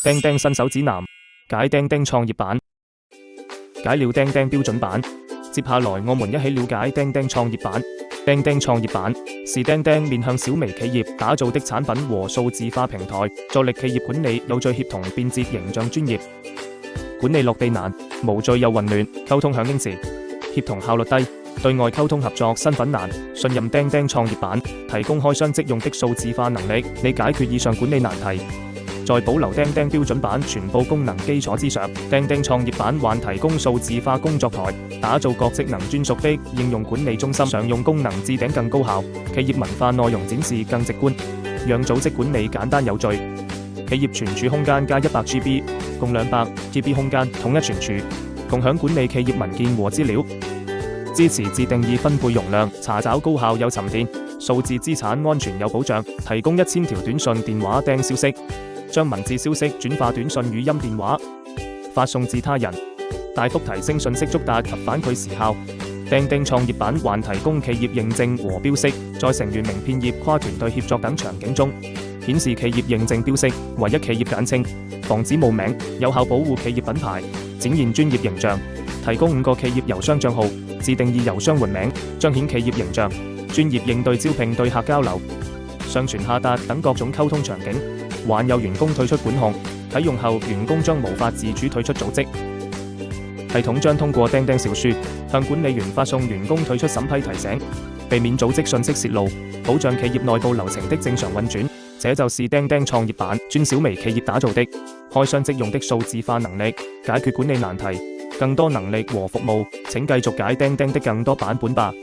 釘釘新手指南，解釘釘創業版，解了釘釘標準版。接下來我們一起了解釘釘創業版。釘釘創業版是釘釘面向小微企業打造的產品和數字化平台，助力企業管理有序協同便捷形象專業。管理落地難，無序又混亂，溝通響應時，協同效率低，對外溝通合作身份難。信任釘釘創業版，提供開箱即用的數字化能力，你解決以上管理難題。在保留釘釘標準版全部功能基礎之上，釘釘創業版還提供數字化工作台，打造各職能專屬的應用管理中心，常用功能置頂更高效，企業文化內容展示更直觀，讓組織管理簡單有序。企業存儲空間加100GB，共200GB 空間統一存儲，共享管理企業文件和資料，支持自定義分配容量，查找高效有沉澱，數字資產安全有保障，提供1000條短訊電話釘消息，將文字消息轉化短訊語音電話發送至他人，大幅提升信息觸達及反饋時效。釘釘創業版還提供企業認證和標識，在成員名片頁、跨團隊協作等場景中顯示企業認證標識，唯一企業簡稱，防止冒名，有效保護企業品牌，展現專業形象。提供5個企業郵箱帳號，自定義郵箱換名，彰顯企業形象，專業應對招聘、對客交流、上傳下達等各種溝通場景。還有員工退出管控，啟用後員工將無法自主退出組織。系統將通過釘釘小書向管理員發送員工退出審批提醒，避免組織信息洩露，保障企業內部流程的正常運轉。這就是釘釘創業版專小微企業打造的開箱即用的數字化能力，解決管理難題。更多能力和服務，請繼續解釘釘的更多版本吧。